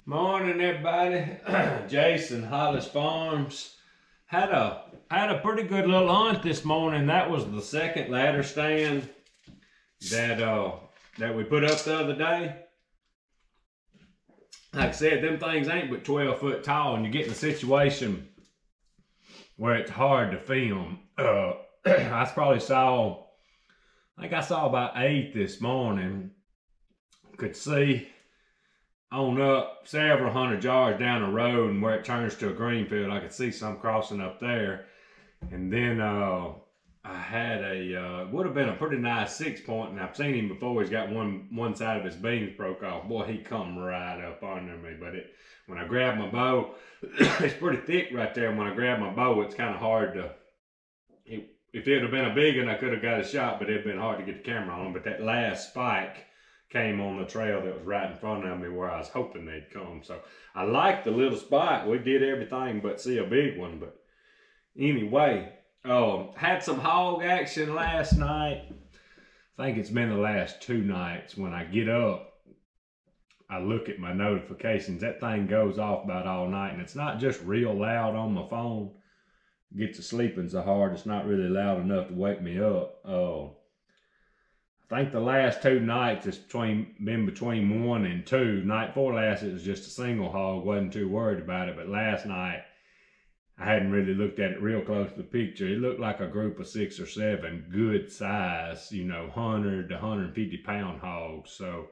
Morning, everybody. Jason, Hollis Farms. Had a pretty good little hunt this morning. That was the second ladder stand that we put up the other day. Like I said, them things ain't but 12 foot tall, and you get in a situation where it's hard to film. I think I saw about 8 this morning. Could see on up several hundred yards down the road, and where it turns to a green field, I could see some crossing up there. And then I had would have been a pretty nice 6-point, and I've seen him before. He's got one side of his beams broke off. Boy, he come right up under me. But when I grabbed my bow, it's pretty thick right there. And when I grabbed my bow, it's kind of hard to. If it would have been a big one, I could have got a shot, but it'd been hard to get the camera on. But that last spike came on the trail that was right in front of me where I was hoping they'd come. So I liked the little spot. We did everything but see a big one. But anyway, had some hog action last night. I think it's been the last 2 nights. When I get up, I look at my notifications. That thing goes off about all night, and it's not just real loud on my phone. It gets to sleeping so hard, it's not really loud enough to wake me up. I think the last 2 nights it's been between 1 and 2. Night before last it was just a single hog, wasn't too worried about it. But last night I hadn't really looked at it real close to the picture. It looked like a group of 6 or 7 good size, 100 to 150 pound hogs. So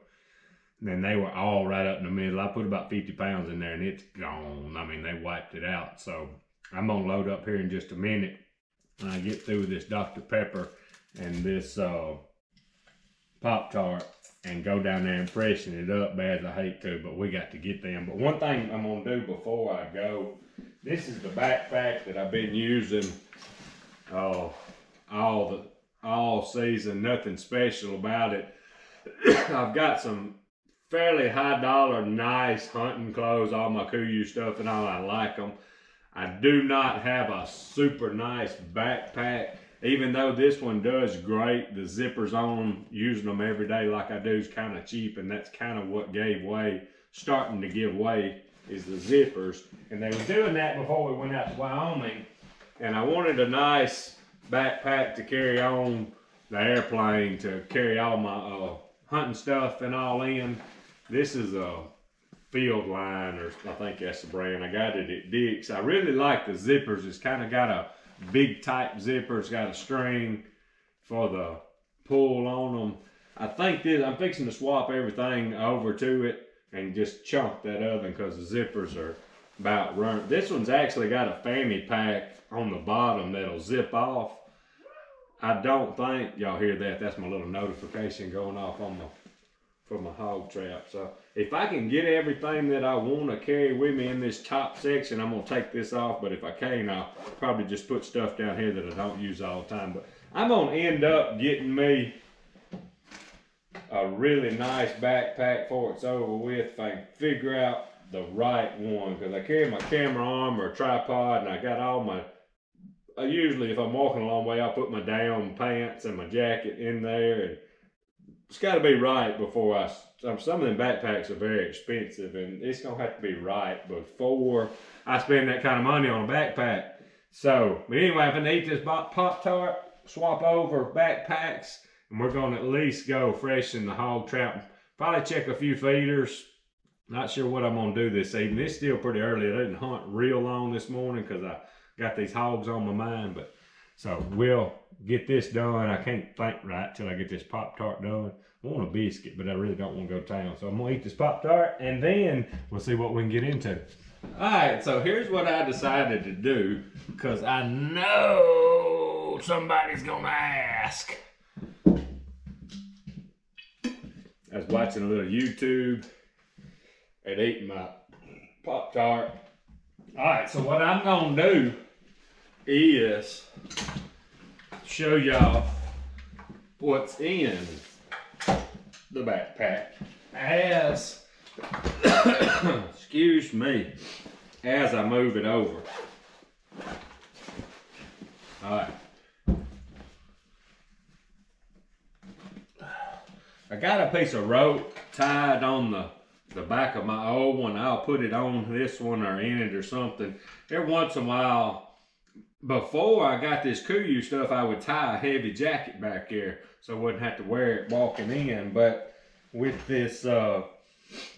then they were all right up in the middle. I put about 50 pounds in there and it's gone. I mean, they wiped it out. So I'm gonna load up here in just a minute when I get through this Dr. Pepper and this Pop-Tart and go down there and freshen it up, bad as I hate to, but we got to get them. But one thing I'm gonna do before I go, this is the backpack that I've been using all season. Nothing special about it. I've got some fairly high dollar, nice hunting clothes, all my Kuiu stuff and all. I like them. I do not have a super nice backpack. Even though this one does great, the zippers on them, using them every day like I do is kind of cheap, and that's kind of what starting to give way, is the zippers. And they were doing that before we went out to Wyoming, and I wanted a nice backpack to carry on the airplane, to carry all my hunting stuff and all in. This is a Field Line, or I think that's the brand. I got it at Dick's. I really like the zippers. It's kind of got a big type zipper. It's got a string for the pull on them. I think I'm fixing to swap everything over to it and just chunk that oven because the zippers are about run. This one's actually got a fanny pack on the bottom that'll zip off. I don't think y'all hear that. That's my little notification going off on for my hog trap. So if I can get everything that I want to carry with me in this top section, I'm gonna take this off. But if I can't, I'll probably just put stuff down here that I don't use all the time. But I'm gonna end up getting me a really nice backpack before it's over with, if I can figure out the right one, because I carry my camera arm or a tripod, and I got all my, usually if I'm walking a long way, I'll put my down pants and my jacket in there, and it's got to be right before some of them backpacks are very expensive, and it's going to have to be right before I spend that kind of money on a backpack. So, but anyway, if I need this Pop-Tart, swap over backpacks, and we're going to at least go freshen the hog trap. Probably check a few feeders. Not sure what I'm going to do this evening. It's still pretty early. I didn't hunt real long this morning because I got these hogs on my mind, but so we'll get this done. I can't think right till I get this Pop-Tart done. I want a biscuit, but I really don't want to go to town. So I'm gonna eat this Pop-Tart and then we'll see what we can get into. All right, so here's what I decided to do, because I know somebody's gonna ask. I was watching a little YouTube and eating my Pop-Tart. All right, so what I'm gonna do is show y'all what's in the backpack as, excuse me, as I move it over. All right. I got a piece of rope tied on the the back of my old one, I'll put it on this one or in it or something. Every once in a while, before I got this Kuiu stuff, I would tie a heavy jacket back here so I wouldn't have to wear it walking in. But with this, the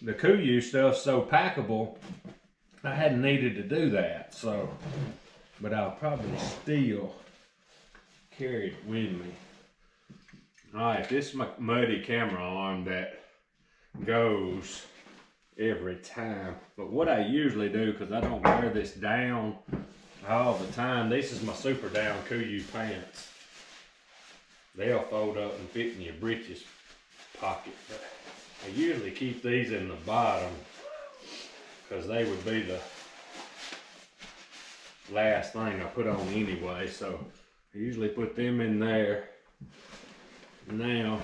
Kuiu stuff so packable, I hadn't needed to do that. So, but I'll probably still carry it with me. All right, this is my muddy camera arm that goes every time. But what I usually do, because I don't wear this down all the time, this is my super down Kuiu pants. They'll fold up and fit in your breeches pocket. But I usually keep these in the bottom because they would be the last thing I put on anyway. So I usually put them in there. Now,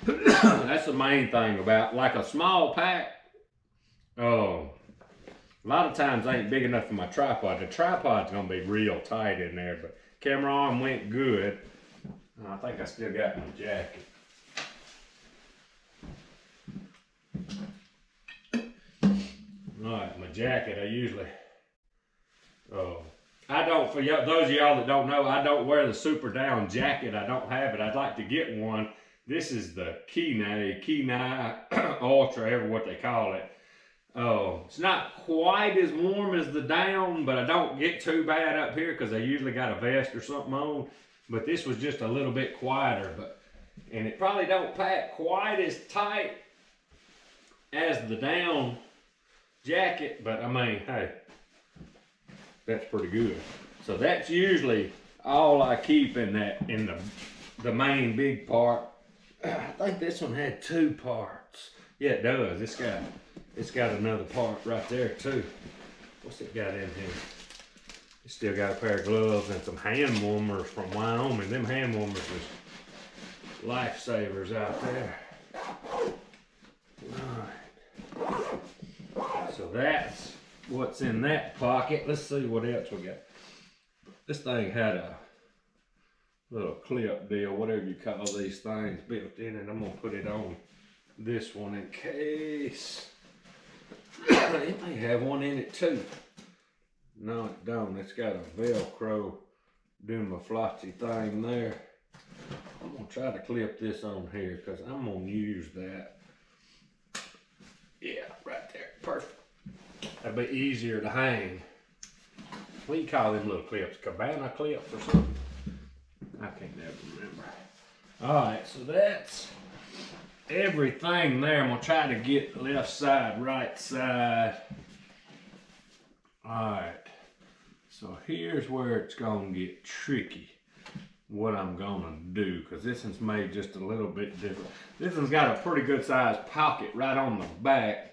that's the main thing about like a small pack. A lot of times I ain't big enough for my tripod. The tripod's gonna be real tight in there, but camera arm went good. I think I still got my jacket. Alright, my jacket, I usually, I don't, for those of y'all that don't know, I don't wear the super down jacket. I don't have it. I'd like to get one. This is the Kenai Ultra, ever what they call it. It's not quite as warm as the down, but I don't get too bad up here because I usually got a vest or something on. But this was just a little bit quieter, and it probably don't pack quite as tight as the down jacket, but I mean, hey, that's pretty good. So that's usually all I keep in the main big part. I think this one had 2 parts. Yeah, it does. It's got another part right there too. What's it got in here? It's still got a pair of gloves and some hand warmers from Wyoming. Them hand warmers was lifesavers out there. Alright. So that's what's in that pocket. Let's see what else we got. This thing had a little clip deal, whatever you call these things, built in, and I'm gonna put it on this one in case. It may have one in it too. No, it don't. It's got a Velcro doing my flotsy thing there. I'm gonna try to clip this on here because I'm gonna use that. Yeah, right there. Perfect. That'd be easier to hang. What do you call them little clips? Cabana clips or something? I can't never remember. Alright, so that's everything there. I'm gonna try to get left side, right side. Alright. So here's where it's gonna get tricky. What I'm gonna do, because this one's made just a little bit different. This one's got a pretty good sized pocket right on the back.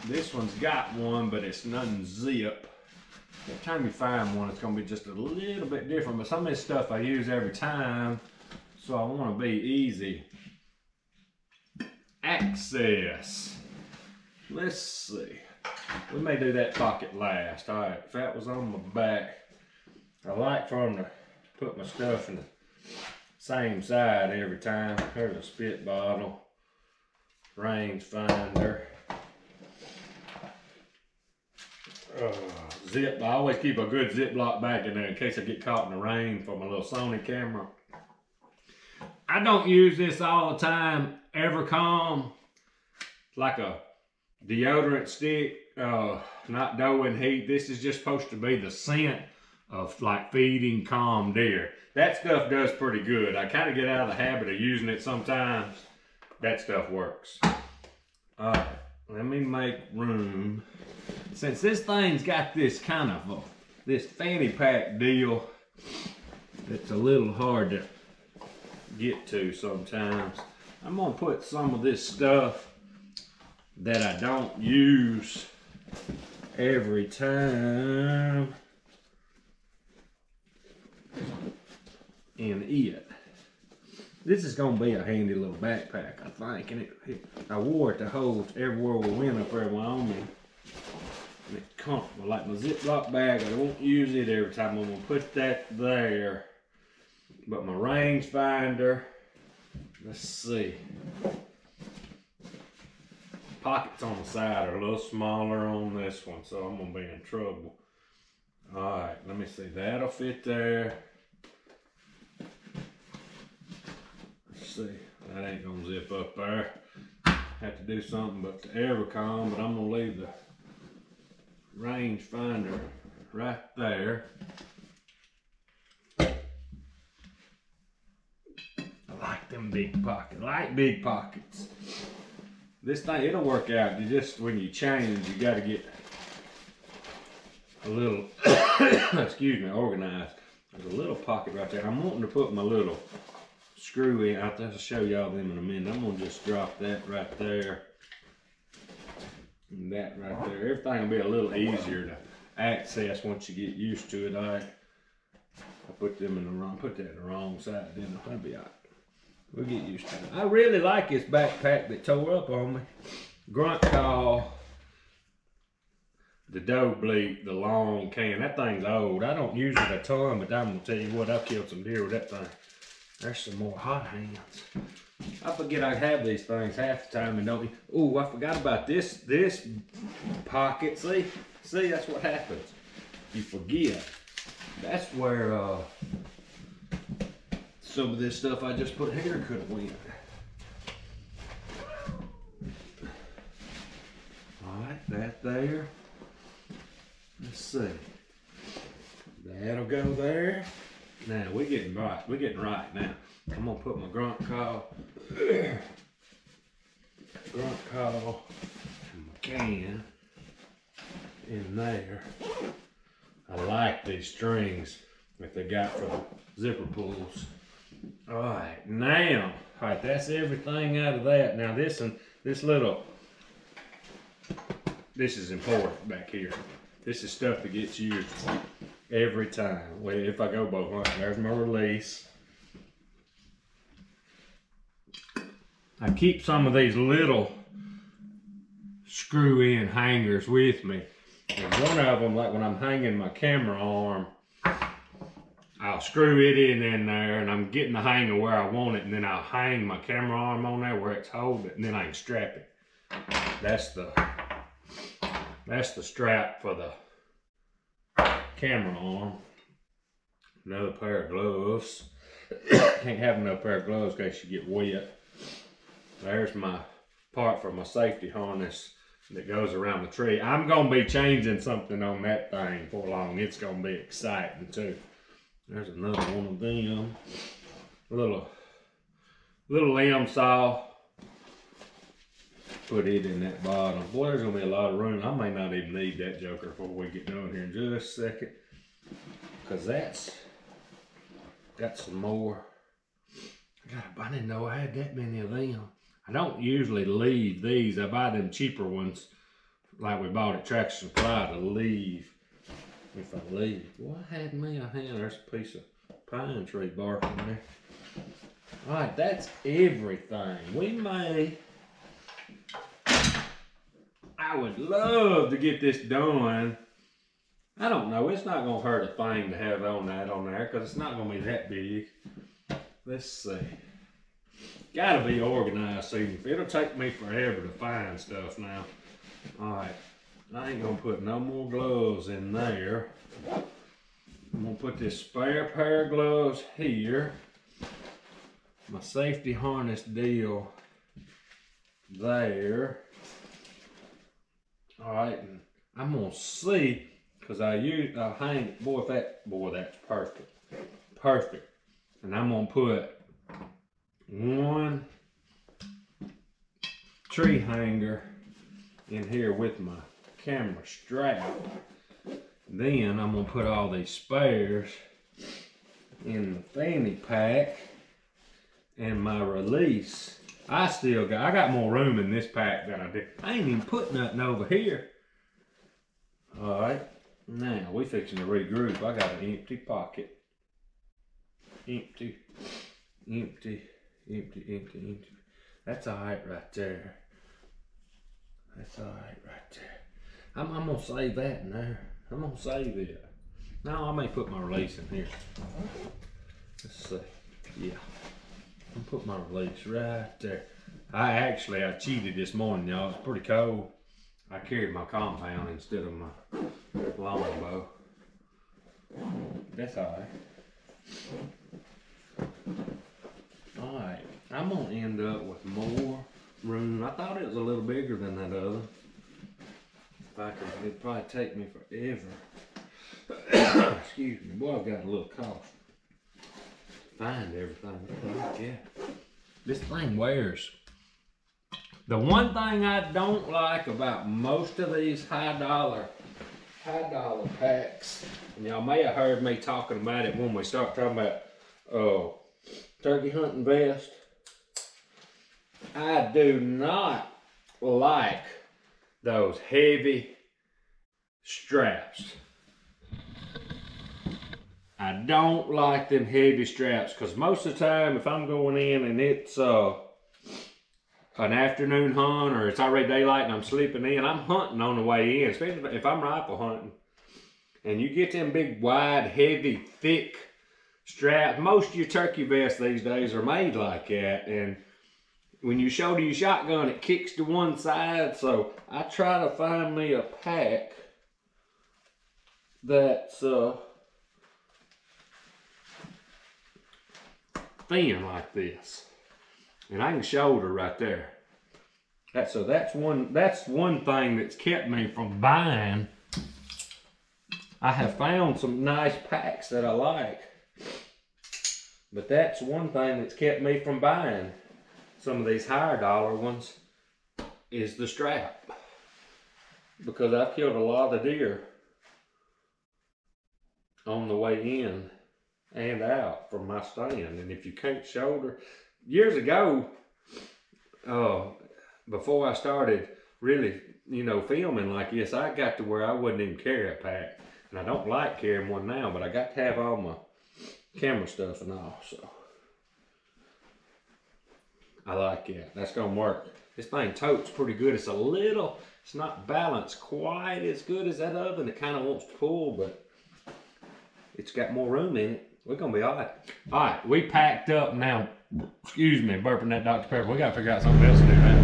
This one's got one, but it's non-zip. Every time you find one, it's gonna be just a little bit different, but some of this stuff I use every time, so I wanna be easy. Access. Let's see. We may do that pocket last. All right, if that was on my back, I like for them to put my stuff in the same side every time. There's a spit bottle, range finder. Zip. I always keep a good Ziploc bag in there in case I get caught in the rain for my little Sony camera. I don't use this all the time. Evercalm, like a deodorant stick, not dough and heat. This is just supposed to be the scent of like feeding calm deer. That stuff does pretty good. I kind of get out of the habit of using it sometimes. That stuff works. All right, let me make room. Since this thing's got this kind of this fanny pack deal, it's a little hard to get to sometimes. I'm gonna put some of this stuff that I don't use every time in it. This is gonna be a handy little backpack, I think, and I wore it to hold everywhere we went up there in Wyoming. And it's comfortable, like my Ziploc bag. I won't use it every time. I'm gonna put that there. But my range finder, let's see. pockets on the side are a little smaller on this one, so I'm gonna be in trouble. All right, let me see, that'll fit there. Let's see, that ain't gonna zip up there. Have to do something but the Evercom, but I'm gonna leave the range finder right there. I like them big pockets, big pockets. This thing, it'll work out. You just, when you change, you gotta get a little, excuse me, organized. There's a little pocket right there. I'm wanting to put my little screw in. I'll have to show y'all them in a minute. I'm gonna just drop that right there. And that right there. Everything will be a little easier to access once you get used to it. All right. I put them in the wrong, put that in the wrong side, then that'll be all right. We'll get used to it. I really like this backpack that tore up on me. Grunt Call, the Doe Bleak, the long can. That thing's old. I don't use it a ton, but I'm gonna tell you what, I've killed some deer with that thing. There's some more hot hands. I forget I have these things half the time and don't. Oh, I forgot about this pocket. See, that's what happens. You forget. That's where some of this stuff I just put here could have went. All right, that there. Let's see. That'll go there. Now we're getting right. We're getting right now. I'm gonna put my grunt call, and my can in there. I like these strings that they got for the zipper pulls. All right, now, all right, that's everything out of that. Now this is important back here. This is stuff that gets used every time. Well, if I go bow hunting, there's my release. I keep some of these little screw-in hangers with me. And one of them, like when I'm hanging my camera arm, I'll screw it in there and I'm getting the hanger where I want it, and then I'll hang my camera arm on there where it's holding it, and then I can strap it. That's the strap for the camera arm. Another pair of gloves. Can't have another pair of gloves in case you get wet. There's my part for my safety harness that goes around the tree. I'm gonna be changing something on that thing for long. It's gonna be exciting too. There's another one of them. Little limb saw. Put it in that bottom. Boy, there's gonna be a lot of room. I may not even need that joker before we get done here in just a second. Cause that's got some more. I didn't know I had that many of them. I don't usually leave these. I buy them cheaper ones, like we bought at Tractor Supply, to leave if I leave. Well, I had me a hand. There's a piece of pine tree bark in there. All right, that's everything. We may. I would love to get this done. I don't know. It's not gonna hurt a thing to have on there because it's not gonna be that big. Let's see. Gotta be organized, see. It'll take me forever to find stuff now. Alright, I ain't gonna put no more gloves in there. I'm gonna put this spare pair of gloves here. My safety harness deal there. Alright, and I'm gonna see, cause I'll hang it. Boy, that's perfect. Perfect. And I'm gonna put one tree hanger in here with my camera strap. Then I'm gonna put all these spares in the fanny pack and my release. I got more room in this pack than I did. I ain't even put nothing over here. All right, now we fixing to regroup. I got an empty pocket. Empty. That's all right there. That's all right there. I'm gonna save that in there. I'm gonna save it. Now I may put my release in here. Let's see. Yeah. I'm gonna put my release right there. I cheated this morning, y'all. It's pretty cold. I carried my compound instead of my longbow. That's alright. Alright, I'm gonna end up with more room. I thought it was a little bigger than that other. If I could, it'd probably take me forever. Excuse me, boy, I've got a little cough. Find everything. Yeah. This thing wears. The one thing I don't like about most of these high dollar packs, and y'all may have heard me talking about it when we start talking about turkey hunting vest. I do not like those heavy straps. I don't like them heavy straps because most of the time if I'm going in and it's an afternoon hunt or it's already daylight and I'm sleeping in, I'm hunting on the way in, especially if I'm rifle hunting. And you get them big, wide, heavy, thick straps. Most of your turkey vests these days are made like that. And when you shoulder your shotgun, it kicks to one side. So I try to find me a pack that's thin like this, and I can shoulder right there. That's one thing that's kept me from buying. I have found some nice packs that I like, but that's one thing that's kept me from buying some of these higher dollar ones is the strap, because I've killed a lot of deer on the way in and out from my stand. And if you can't shoulder, years ago, before I started really, filming like this, I got to where I wouldn't even carry a pack. And I don't like carrying one now, but I got to have all my camera stuff and all, so I like it. That's gonna work. This thing totes pretty good. It's not balanced quite as good as that other, and it kind of wants to pull, but it's got more room in it. We're gonna be all right. All right, we packed up now. Excuse me, burping that Dr. Pepper. We gotta figure out something else to do now.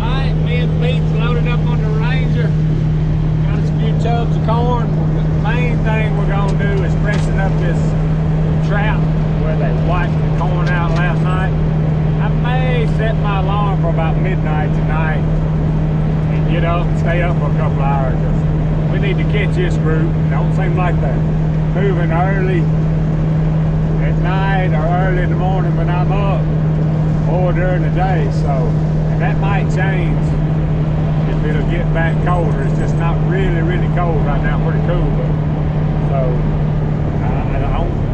All right, me and Pete's loaded up on the Ranger. Got us a few tubs of corn. The main thing we're gonna do is freshen up this trap where they wiped the corn out last night. I may set my alarm for about midnight tonight and get up and stay up for a couple hours. We need to catch this group. Don't seem like they're moving early at night or early in the morning when I'm up, or during the day. So, and that might change if it'll get back colder. It's just not really cold right now. Pretty cool, but so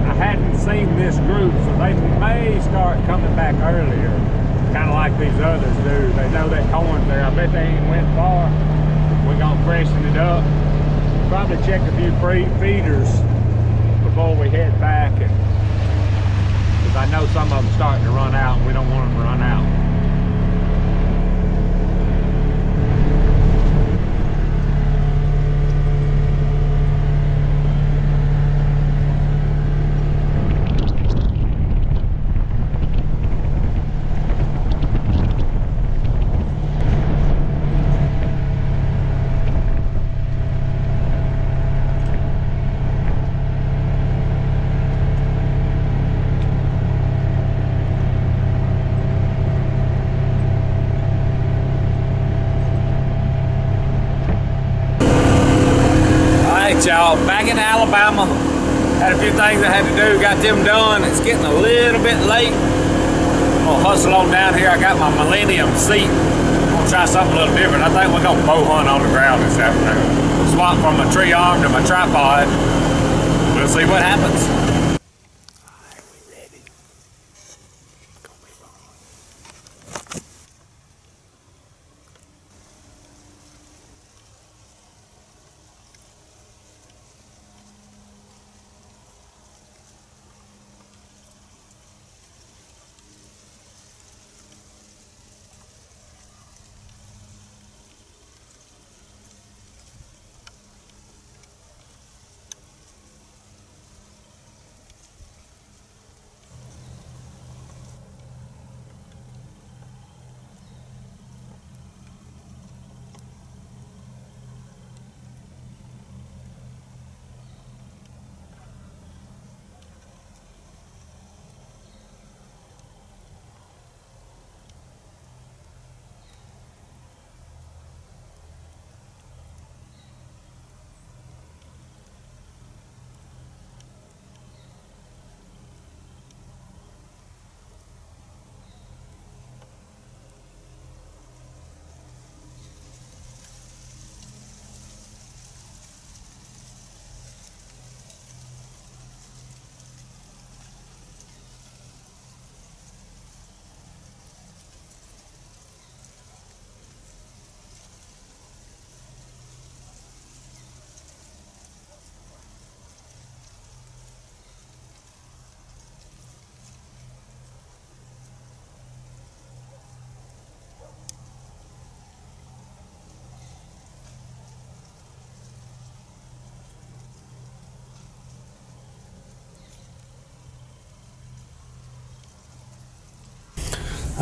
I hadn't seen this group, so they may start coming back earlier, kind of like these others do. They know that corn's there. I bet they ain't went far. We're gonna freshen it up. Probably check a few feeders before we head back, because I know some of them starting to run out, and we don't want them to run out. Y'all, back in Alabama, had a few things I had to do, got them done. It's getting a little bit late. I'm gonna hustle on down here. I got my Millennium seat. I'm gonna try something a little different. I think we're gonna bow hunt on the ground this afternoon. Swap from my tree arm to my tripod. We'll see what happens. Alright, we ready? Gonna be fun.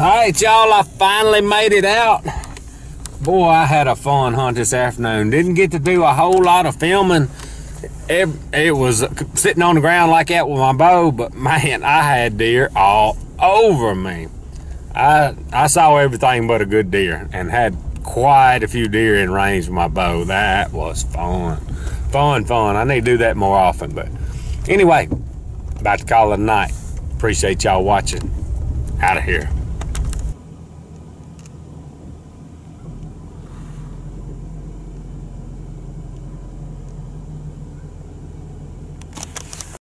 Alright, y'all, I finally made it out. Boy, I had a fun hunt this afternoon. Didn't get to do a whole lot of filming. It was sitting on the ground like that with my bow, but man, I had deer all over me. I saw everything but a good deer and had quite a few deer in range with my bow. That was fun. Fun. I need to do that more often, but anyway, about to call it a night. Appreciate y'all watching. Out of here.